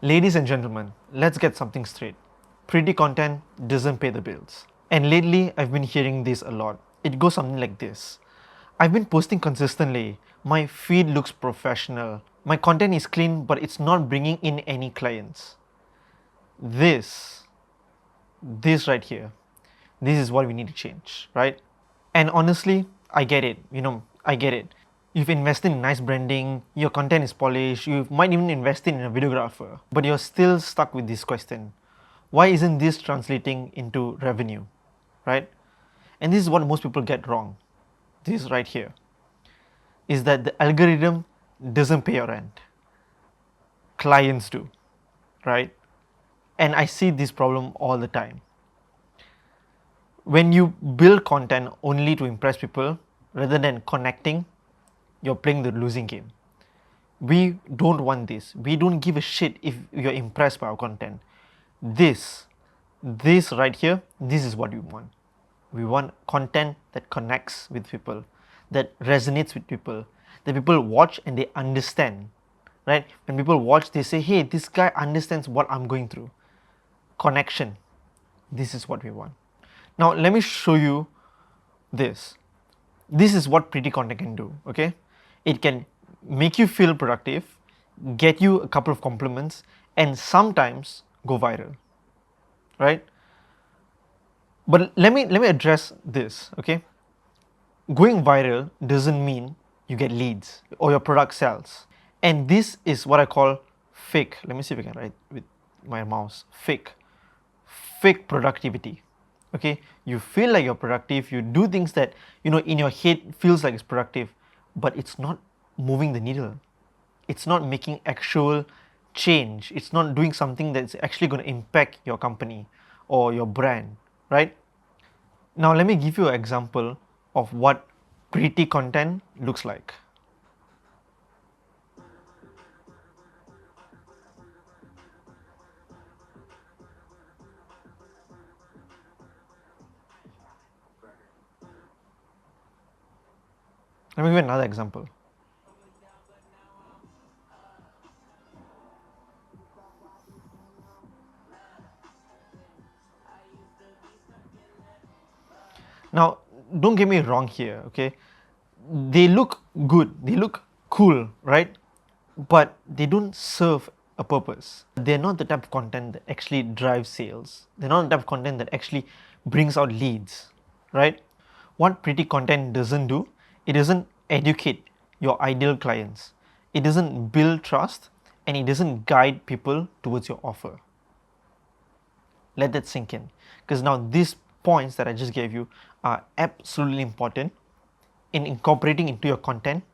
Ladies and gentlemen, let's get something straight. Pretty content doesn't pay the bills. And lately, I've been hearing this a lot. It goes something like this. I've been posting consistently. My feed looks professional. My content is clean, but it's not bringing in any clients. This, this right here, this is what we need to change, right? And honestly, I get it. I get it. You've invested in nice branding, your content is polished, you might even invest in a videographer, but you're still stuck with this question. Why isn't this translating into revenue, right? And this is what most people get wrong. This right here is that the algorithm doesn't pay your rent. Clients do, right? And I see this problem all the time. When you build content only to impress people rather than connecting, you're playing the losing game. We don't want this. We don't give a shit if you're impressed by our content. This right here, this is what we want. We want content that connects with people, that resonates with people, that people watch and they understand, right? When people watch, they say, hey, this guy understands what I'm going through. Connection. This is what we want. Now, let me show you this. This is what pretty content can do, okay? It can make you feel productive, get you a couple of compliments, and sometimes go viral, right? But let me address this, okay? Going viral doesn't mean you get leads or your product sells. And this is what I call fake. Let me see if I can write with my mouse. Fake productivity. Okay, you feel like you're productive, you do things that in your head feels like it's productive, but it's not moving the needle. It's not making actual change. It's not doing something that's actually going to impact your company or your brand, right? Now let me give you an example of what pretty content looks like. Let me give you another example. Now, don't get me wrong here, okay? They look good, they look cool, right? But they don't serve a purpose. They're not the type of content that actually drives sales. They're not the type of content that actually brings out leads, right? What pretty content doesn't do, it doesn't educate your ideal clients. It doesn't build trust and it doesn't guide people towards your offer. Let that sink in, because now these points that I just gave you are absolutely important in incorporating into your content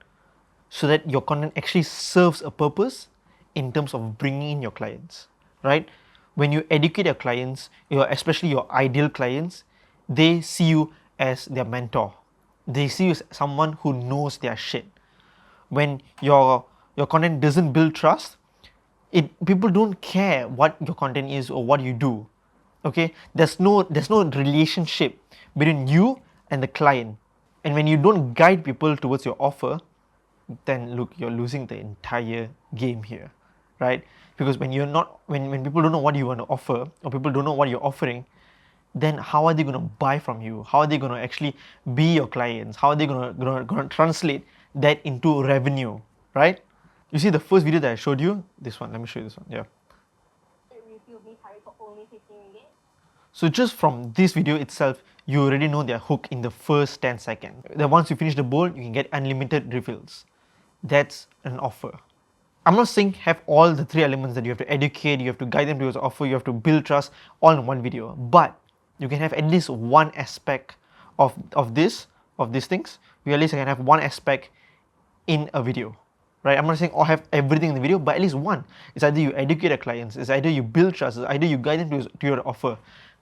so that your content actually serves a purpose in terms of bringing in your clients, right? When you educate your clients, especially your ideal clients, they see you as their mentor. They see you as someone who knows their shit. When your content doesn't build trust, people don't care what your content is or what you do. Okay, there's no relationship between you and the client. And when you don't guide people towards your offer, then look, you're losing the entire game here, right? Because when people don't know what you want to offer, or people don't know what you're offering, then how are they going to buy from you? How are they going to actually be your clients? How are they going to translate that into revenue, right? You see the first video that I showed you, this one, let me show you this one. Yeah. So just from this video itself, you already know their hook in the first 10 seconds. Then once you finish the bowl, you can get unlimited refills. That's an offer. I'm not saying have all the three elements that you have to educate, you have to guide them towards the offer, you have to build trust all in one video. But you can have at least one aspect of these things. You at least can have one aspect in a video. Right? I'm not saying have everything in the video, but at least one. It's either you educate your clients, it's either you build trust, it's either you guide them to your offer.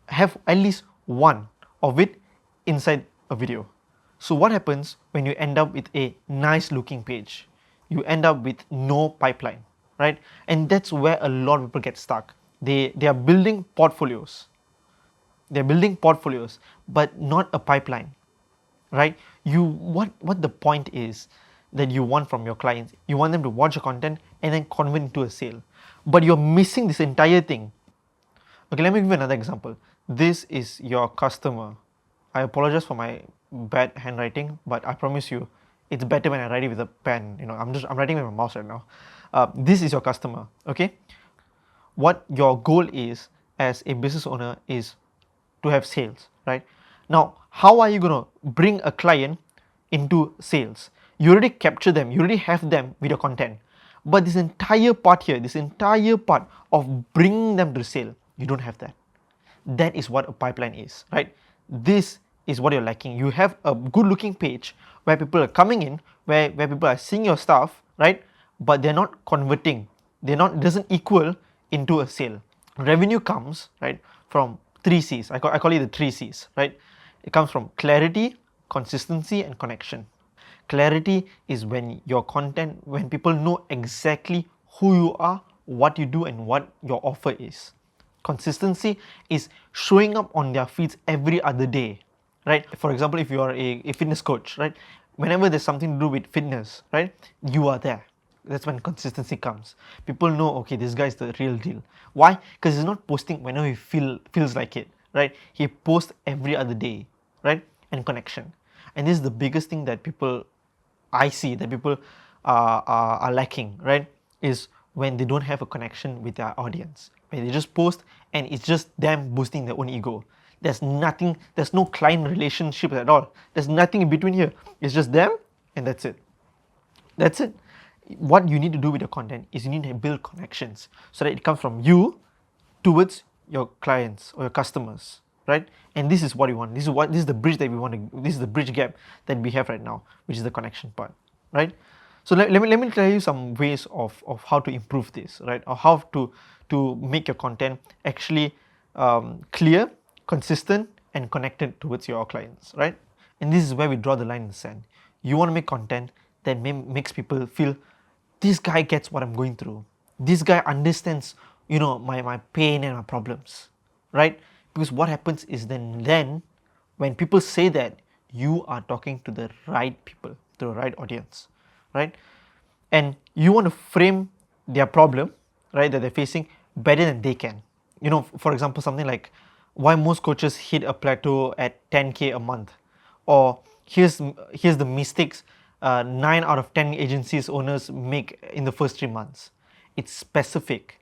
Have at least one of it inside a video. So what happens when you end up with a nice looking page? You end up with no pipeline, right? And that's where a lot of people get stuck. They are building portfolios. They're building portfolios, but not a pipeline, right? What the point is that you want from your clients. You want them to watch your content and then convert into a sale. but you're missing this entire thing. Okay, let me give you another example. This is your customer. I apologize for my bad handwriting, but I promise you it's better when I write it with a pen. I'm writing with my mouse right now. This is your customer. Okay, what your goal is as a business owner is to have sales, right? Now, how are you going to bring a client into sales? You already capture them, you already have them with your content, but this entire part here, this entire part of bringing them to sale, you don't have that. That is what a pipeline is, right? This is what you're lacking. You have a good looking page where people are coming in, where people are seeing your stuff, right? But they're not converting, doesn't equal into a sale. Revenue comes, right, from 3 C's. I call it the 3 C's, right? It comes from clarity, consistency, and connection. Clarity is when your content, when people know exactly who you are, what you do, and what your offer is. Consistency is showing up on their feeds every other day, right? For example, if you are a fitness coach, right, whenever there's something to do with fitness, right, you are there. That's when consistency comes. People know, okay, this guy is the real deal. Why? Because he's not posting whenever he feels like it, right? He posts every other day, right? And connection. And this is the biggest thing that I see that people are lacking, right? Is when they don't have a connection with their audience. When they just post and it's just them boosting their own ego. There's no client relationship at all. There's nothing in between here. It's just them and that's it. That's it. What you need to do with your content is you need to build connections so that it comes from you towards your clients or your customers, right? And this is what you want. This is the bridge that we want to. This is the bridge gap that we have right now, which is the connection part, right? So let me tell you some ways of how to improve this, right? Or how to make your content actually clear, consistent, and connected towards your clients, right? And this is where we draw the line in the sand. You want to make content that makes people feel this guy gets what I'm going through. This guy understands, my pain and my problems, right? Because what happens is then when people say that, you are talking to the right people, to the right audience, right? And you want to frame their problem, right, that they're facing better than they can. For example, something like why most coaches hit a plateau at 10K a month, or here's the mistakes 9 out of 10 agencies owners make in the first 3 months. It's specific.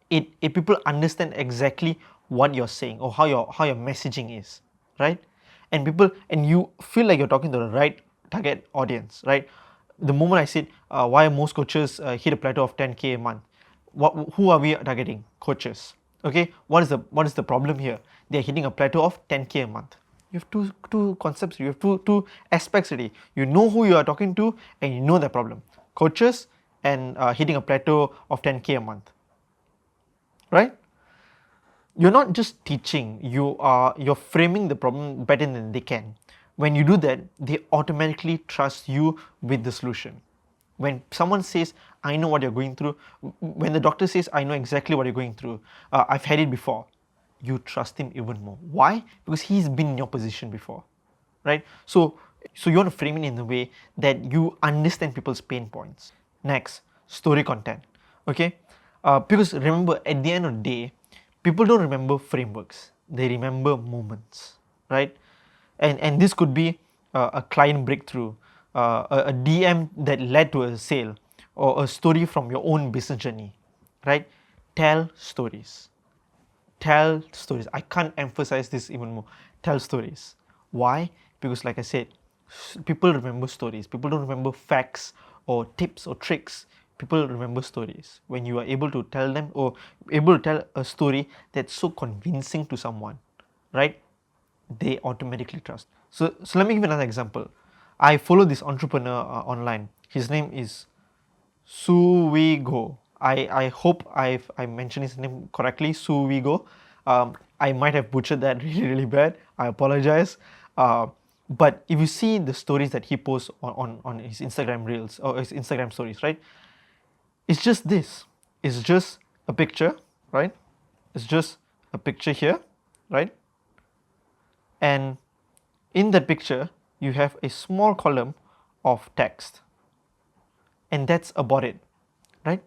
It people understand exactly what you're saying or how your messaging is, right? And you feel like you're talking to the right target audience, right? The moment I said why most coaches hit a plateau of 10K a month, who are we targeting? Coaches. Okay, what is the problem here? They're hitting a plateau of 10K a month. You have two concepts, you have two aspects already. You know who you are talking to and you know the problem. Coaches and hitting a plateau of 10K a month, right? You're not just teaching, you're framing the problem better than they can. When you do that, they automatically trust you with the solution. When someone says, I know what you're going through, when the doctor says, I know exactly what you're going through, I've had it before, you trust him even more. Why? Because he's been in your position before, right? So you want to frame it in a way that you understand people's pain points. Next, story content. Okay, because remember, at the end of the day, people don't remember frameworks, they remember moments, right? And this could be a client breakthrough, a DM that led to a sale, or a story from your own business journey, right? Tell stories. Tell stories. I can't emphasize this even more. Tell stories. Why? Because like I said, people remember stories. People don't remember facts or tips or tricks. People remember stories. When you are able to tell them, or able to tell a story that's so convincing to someone, right? They automatically trust. So let me give you another example. I follow this entrepreneur online. His name is Suwigo. I hope I mentioned his name correctly, Suwigo. I might have butchered that really bad. I apologize. But if you see the stories that he posts on his Instagram reels or his Instagram stories, right? It's just this. It's just a picture, right? It's just a picture here, right? And in that picture, you have a small column of text. And that's about it, right?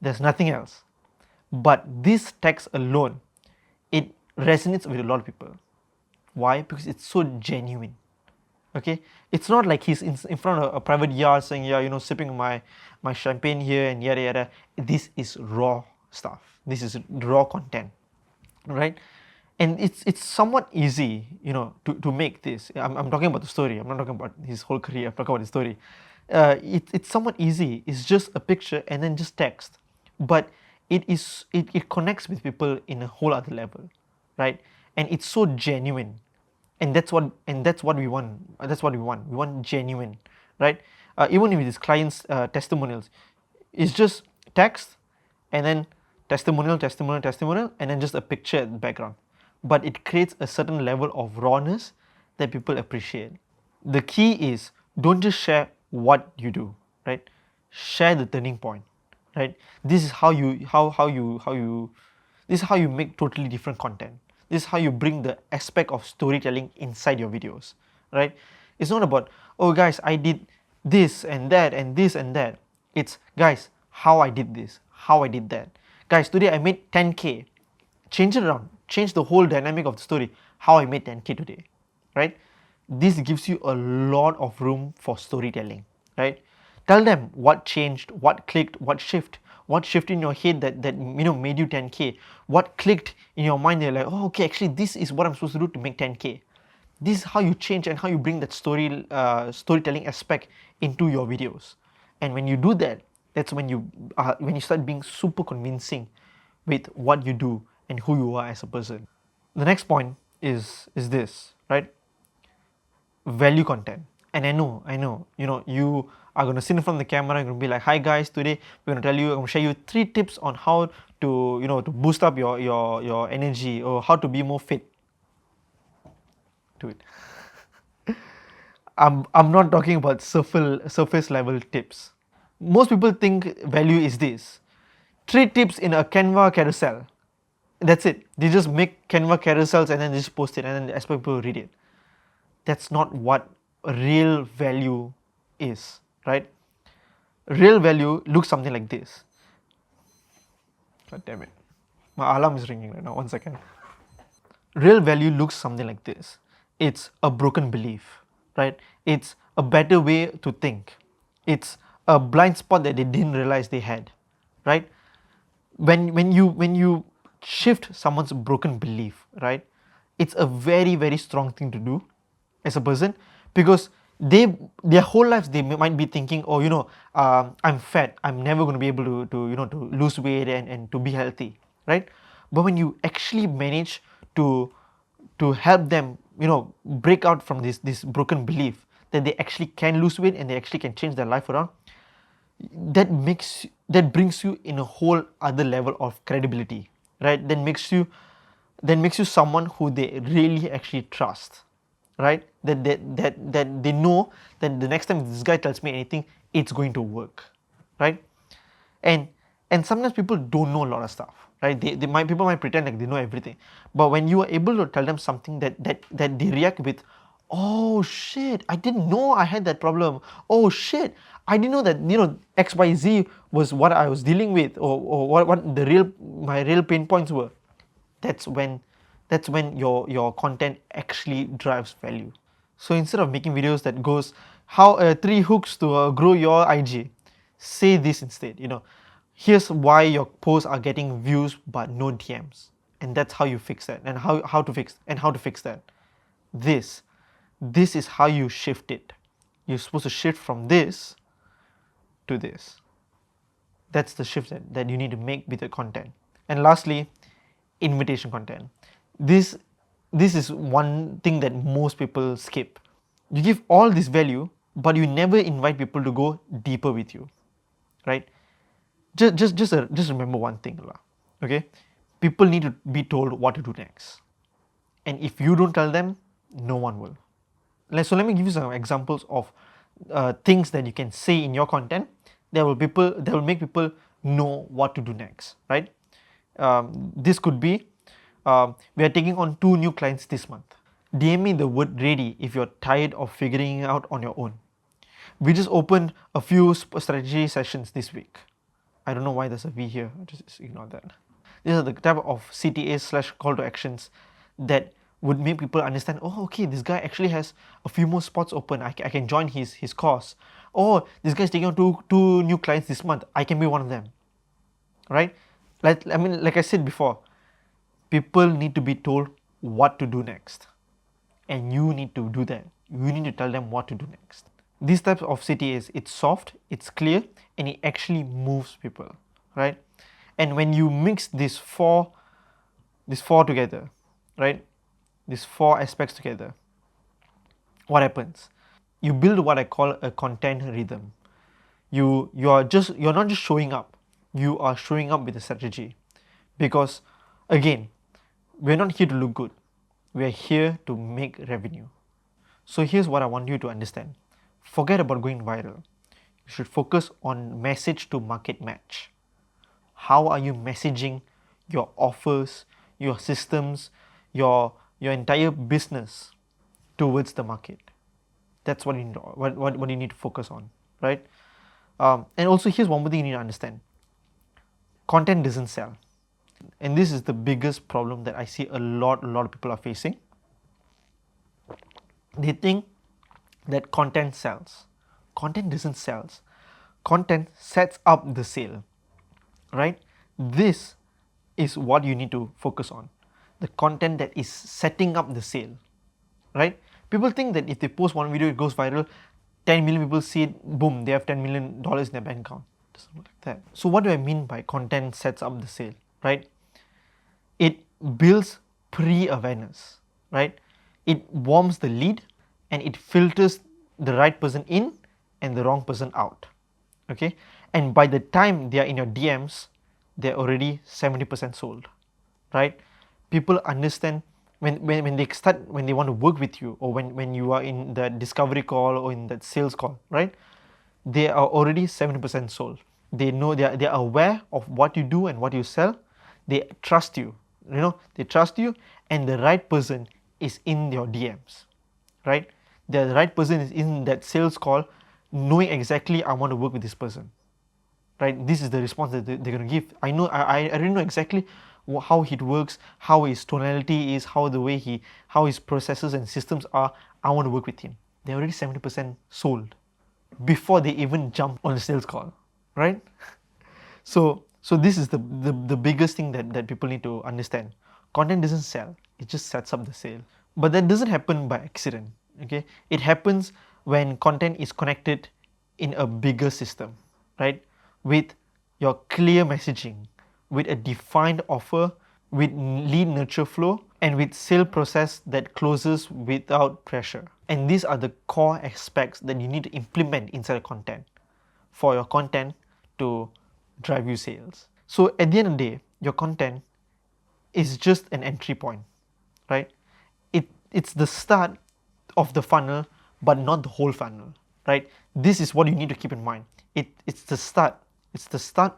There's nothing else. But this text alone, it resonates with a lot of people. Why? Because it's so genuine. Okay, it's not like he's in front of a private yard saying, yeah, sipping my champagne here and yada yada. This is raw stuff. This is raw content, right? And it's somewhat easy, to make this. I'm talking about the story. I'm not talking about his whole career. I'm talking about the story. It's somewhat easy. It's just a picture and then just text, but it connects with people in a whole other level, right? And it's so genuine, and that's what we want. We want genuine, right? Even with his clients' testimonials, it's just text and then testimonial, and then just a picture in the background, but it creates a certain level of rawness that people appreciate. The key is, don't just share what you do, right? Share the turning point, right? This is how you this is how you make totally different content. This is how you bring the aspect of storytelling inside your videos, right? It's not about, oh guys, I did this and that and this and that. It's, guys, how I did this, how I did that. Guys, today I made 10k. Change it around, change the whole dynamic of the story, how I made 10k today, right? This gives you a lot of room for storytelling, right? Tell them what changed, what clicked, what shift in your head that made you 10k, what clicked in your mind. You're like, oh, okay, actually this is what I'm supposed to do to make 10k. This is how you change and how you bring that storytelling aspect into your videos. And when you do that, that's when you start being super convincing with what you do and who you are as a person. The next point is this, right? Value content. And I know, you are going to sit in front of the camera. You're going to be like, hi guys, today I'm going to share you 3 tips on how to to boost up your energy, or how to be more fit. Do it. I'm not talking about surface level tips. Most people think value is this: 3 tips in a Canva carousel. That's it. They just make Canva carousels and then they just post it and then expect people to read it. That's not what real value is, right? Real value looks something like this. God damn it. My alarm is ringing right now. 1 second. Real value looks something like this. It's a broken belief, right? It's a better way to think. It's a blind spot that they didn't realize they had, right? When you shift someone's broken belief, right? It's a very, very strong thing to do as a person, because their whole lives they might be thinking, oh, I'm fat, I'm never going to be able to lose weight and to be healthy, right? But when you actually manage to help them break out from this broken belief that they actually can lose weight and they actually can change their life around, that brings you in a whole other level of credibility, right? That makes you someone who they really actually trust, right? That they know that the next time this guy tells me anything, it's going to work, right? And sometimes people don't know a lot of stuff, right? People might pretend like they know everything, but when you are able to tell them something that they react with, oh shit, I didn't know I had that problem. Oh shit, I didn't know that XYZ was what I was dealing with, or what my real pain points were. That's when your content actually drives value. So instead of making videos that goes, how 3 hooks to grow your IG, say this instead. Here's why your posts are getting views but no DMs, and that's how you fix that, and how to fix that. This is how you shift it. You're supposed to shift from this to this. That's the shift that you need to make with your content. And lastly, invitation content. This is one thing that most people skip. You give all this value, but you never invite people to go deeper with you, right? Just remember one thing, okay? People need to be told what to do next, and if you don't tell them, no one will. So let me give you some examples of things that you can say in your content that will make people know what to do next, right? This could be, we are taking on 2 new clients this month. DM me the word ready if you're tired of figuring it out on your own. We just opened a few strategy sessions this week. I don't know why there's a V here, just ignore that. These are the type of CTAs slash call to actions that would make people understand, oh, okay, this guy actually has a few more spots open. I can join his course. Oh, this guy's taking on two new clients this month. I can be one of them, right? Like I said before, people need to be told what to do next, and you need to do that. You need to tell them what to do next. These types of CTAs, it's soft, it's clear, and it actually moves people, right? And when you mix these four together, right? These four aspects together, what happens? You build what I call a content rhythm. You're not just showing up, you are showing up with a strategy. Because again, we're not here to look good, we're here to make revenue. So here's what I want you to understand. Forget about going viral. You should focus on message to market match. How are you messaging your offers, your systems, your entire business towards the market? That's what you need to focus on, right? And also, here's one more thing you need to understand. Content doesn't sell, and this is the biggest problem that I see a lot of people are facing. They think that content sells. Content doesn't sell. Content sets up the sale, right? This is what you need to focus on. The content that is setting up the sale, right? People think that if they post one video, it goes viral, 10 million people see it, boom, they have $10 million in their bank account. It doesn't work like that. So what do I mean by content sets up the sale, right? It builds pre-awareness, right? It warms the lead and it filters the right person in and the wrong person out, okay? And by the time they are in your DMs, they're already 70% sold, right? People understand when they want to work with you, or when you are in the discovery call or in that sales call, right? They are already 70% sold. They know, they are aware of what you do and what you sell. They trust you, they trust you, and the right person is in your DMs, right? The right person is in that sales call, knowing exactly, I want to work with this person, right? This is the response that they're going to give. I already know exactly how it works, how his tonality is, how his processes and systems are. I want to work with him. They're already 70% sold before they even jump on the sales call, right? So this is the biggest thing that people need to understand. Content doesn't sell, it just sets up the sale. But that doesn't happen by accident, okay? It happens when content is connected in a bigger system, right? With your clear messaging, with a defined offer, with lead nurture flow, and with sale process that closes without pressure. And these are the core aspects that you need to implement inside the content for your content to drive you sales. So at the end of the day, your content is just an entry point, right? It's the start of the funnel, but not the whole funnel, right? This is what you need to keep in mind. It's the start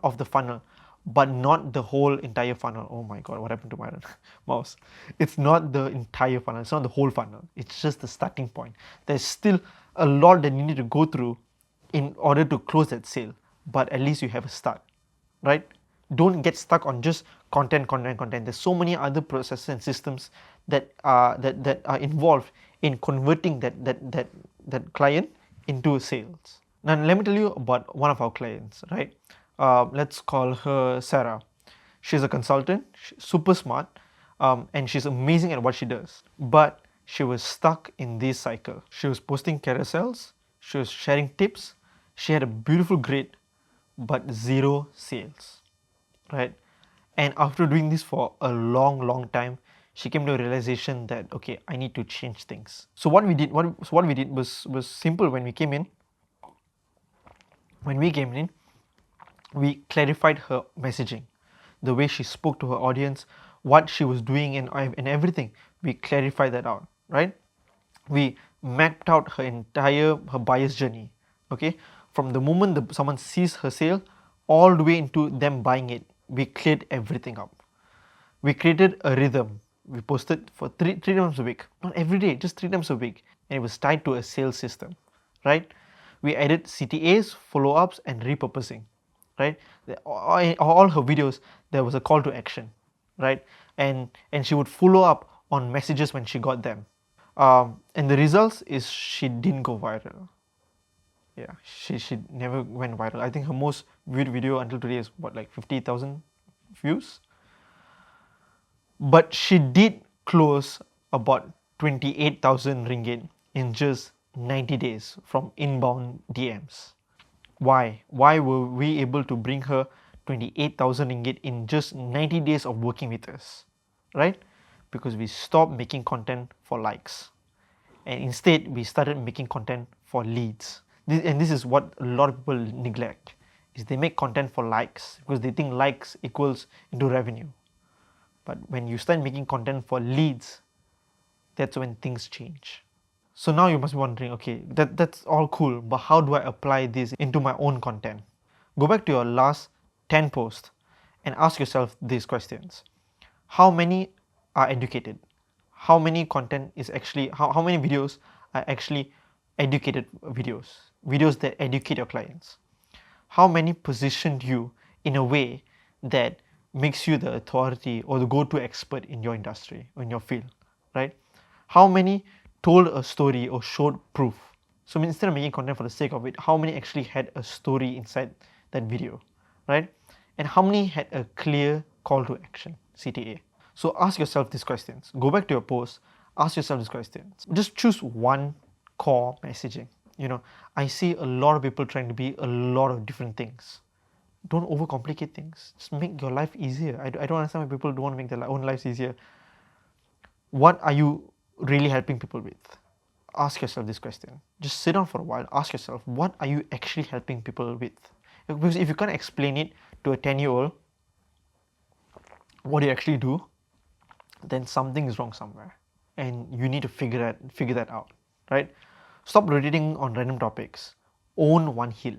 of the funnel, but not the whole entire funnel. Oh my god, what happened to my mouse? It's not the entire funnel, it's not the whole funnel, it's just the starting point. There's still a lot that you need to go through in order to close that sale, but at least you have a start, right? Don't get stuck on just content. There's so many other processes and systems that are involved in converting that client into sales. Now let me tell you about one of our clients, right? Let's call her Sarah. She's a consultant, super smart, and she's amazing at what she does. But she was stuck in this cycle. She was posting carousels, she was sharing tips, she had a beautiful grid, but zero sales, right? And after doing this for a long time, she came to a realization that, okay, I need to change things. So what we did was simple. When we came in, we clarified her messaging, the way she spoke to her audience, what she was doing, and everything. We clarified that out, right? We mapped out her buyer's journey, okay? From the moment someone sees her sale all the way into them buying it, we cleared everything up. We created a rhythm. We posted for three times a week, not every day, just 3 times a week, and it was tied to a sales system, right? We added CTAs, follow-ups, and repurposing, right? All her videos, there was a call to action. right? And she would follow up on messages when she got them. And the results is she didn't go viral. Yeah, she never went viral. I think her most viewed video until today is what, like 50,000 views. But she did close about 28,000 ringgit in just 90 days from inbound DMs. Why? Why were we able to bring her 28,000 ringgit in just 90 days of working with us? Right? Because we stopped making content for likes, and instead we started making content for leads. This is what a lot of people neglect, is they make content for likes because they think likes equals into revenue. But when you start making content for leads, that's when things change. So now you must be wondering, okay, that's all cool, but how do I apply this into my own content? Go back to your last 10 posts and ask yourself these questions. How many are educated? How many content is actually, how many videos are actually educated videos? Videos that educate your clients. How many positioned you in a way that makes you the authority or the go-to expert in your industry, in your field, right? How many told a story or showed proof? So instead of making content for the sake of it, how many actually had a story inside that video, right? And how many had a clear call to action, CTA? So ask yourself these questions. Go back to your post, ask yourself these questions. Just choose one core messaging. I see a lot of people trying to be a lot of different things. Don't overcomplicate things. Just make your life easier. I don't understand why people don't want to make their own lives easier. What are you really helping people with? Ask yourself this question. Just sit down for a while, ask yourself, what are you actually helping people with? Because if you can't explain it to a 10-year-old, what you actually do, then something is wrong somewhere, and you need to figure that out, right? Stop rotating on random topics. Own one hill.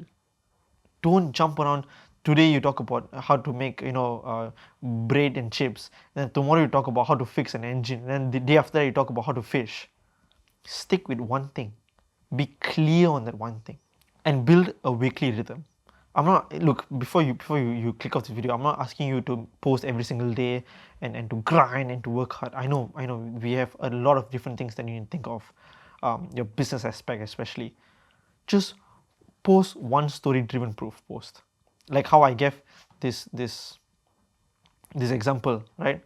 Don't jump around. Today you talk about how to make bread and chips, then tomorrow you talk about how to fix an engine, then the day after that you talk about how to fish. Stick with one thing. Be clear on that one thing, and build a weekly rhythm. I'm not, look, before you click off this video, I'm not asking you to post every single day and to grind and to work hard. I know we have a lot of different things that you need to think of, your business aspect especially. Just post one story driven proof post, like how I gave this example, right?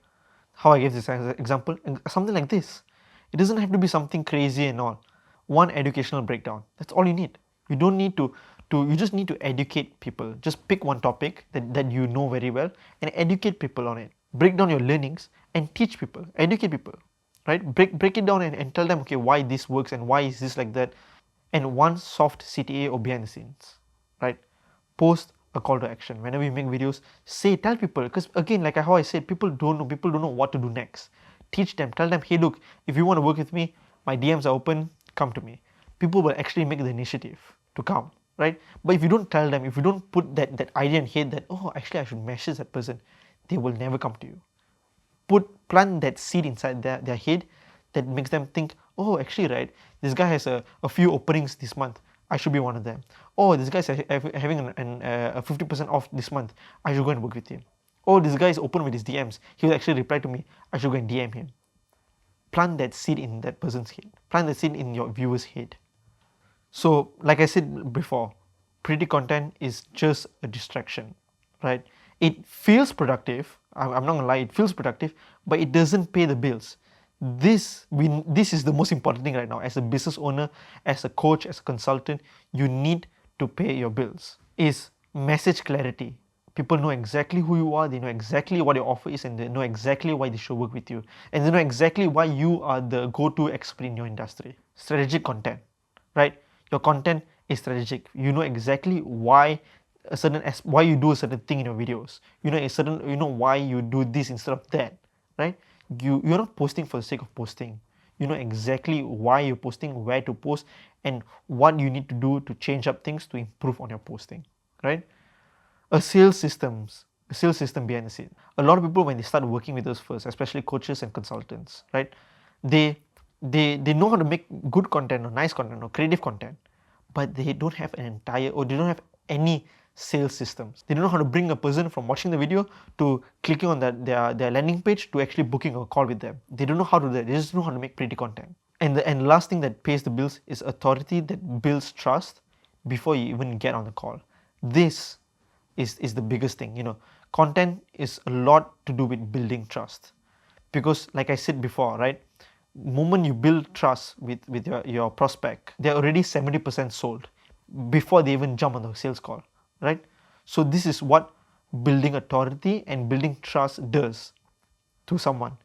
How I gave this example, something like this. It doesn't have to be something crazy and all. One educational breakdown, that's all you need. You don't need to you just need to educate people. Just pick one topic that you know very well and educate people on it. Break down your learnings and teach people, educate people, right? Break it down and tell them, okay, why this works and why is this like that. And one soft CTA or behind the scenes, right? Post a call to action. Whenever you make videos, tell people, because again, like how I said, people don't know what to do next. Teach them, tell them, hey, look, if you want to work with me, my DMs are open, come to me. People will actually make the initiative to come, right? But if you don't tell them, if you don't put that idea in head that, oh, actually I should message that person, they will never come to you. Plant that seed inside their head that makes them think, oh, actually, right, this guy has a few openings this month, I should be one of them. Oh, this guy's having a 50% off this month, I should go and work with him. Oh, this guy is open with his DMs, he will actually reply to me, I should go and DM him. Plant that seed in that person's head. Plant that seed in your viewer's head. So, like I said before, pretty content is just a distraction, right? It feels productive. I'm not gonna lie, it feels productive, but it doesn't pay the bills. This is the most important thing right now. As a business owner, as a coach, as a consultant, you need to pay your bills. Is message clarity. People know exactly who you are, they know exactly what your offer is, and they know exactly why they should work with you. And they know exactly why you are the go-to expert in your industry. Strategic content, right? Your content is strategic. You know exactly why why you do a certain thing in your videos. You know why you do this instead of that, right? You're not posting for the sake of posting. You know exactly why you're posting, where to post, and what you need to do to change up things to improve on your posting, right? A sales system behind the scene. A lot of people, when they start working with us first, especially coaches and consultants, right, they know how to make good content or nice content or creative content, but they don't have an entire, or they don't have any sales systems. They don't know how to bring a person from watching the video to clicking on their landing page to actually booking a call with them. They don't know how to do that. They just know how to make pretty content. And the last thing that pays the bills is authority that builds trust before you even get on the call. This is the biggest thing. You know, content is a lot to do with building trust, because like I said before, right, moment you build trust with your prospect, they're already 70% sold before they even jump on the sales call, right? So this is what building authority and building trust does to someone.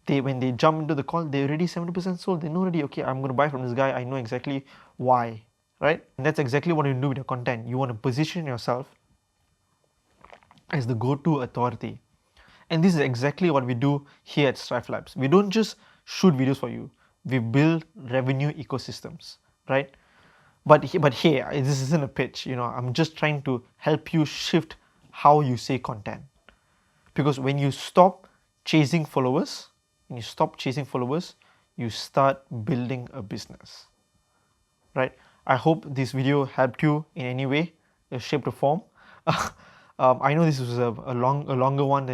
When they jump into the call, they're already 70% sold. They know already, okay, I'm going to buy from this guy. I know exactly why, right? And that's exactly what you do with your content. You want to position yourself as the go-to authority. And this is exactly what we do here at Strive Labs. We don't just shoot videos for you. We build revenue ecosystems, right? But hey, this isn't a pitch. You know, I'm just trying to help you shift how you say content. Because when you stop chasing followers, you start building a business, right? I hope this video helped you in any way, shape or form. I know this was a longer one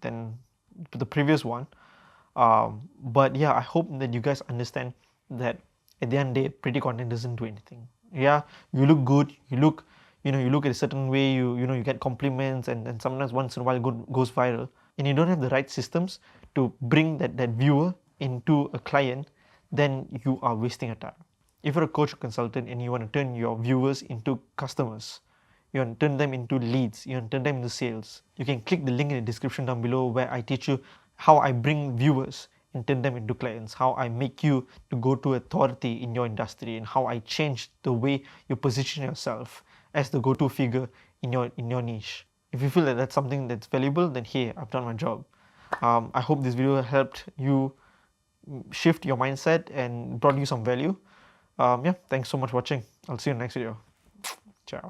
than the previous one, but yeah, I hope that you guys understand that at the end of the day, pretty content doesn't do anything. Yeah, you look good, you look at a certain way, you get compliments, and sometimes once in a while goes viral, and you don't have the right systems to bring that viewer into a client, then you are wasting your time. If you're a coach or consultant and you want to turn your viewers into customers, you want to turn them into leads, you want to turn them into sales, you can click the link in the description down below where I teach you how I bring viewers and turn them into clients, how I make you to go to authority in your industry, and how I change the way you position yourself as the go-to figure in your niche. If you feel that that's something that's valuable, then hey, I've done my job. I hope this video helped you shift your mindset and brought you some value. Yeah, thanks so much for watching. I'll see you in the next video.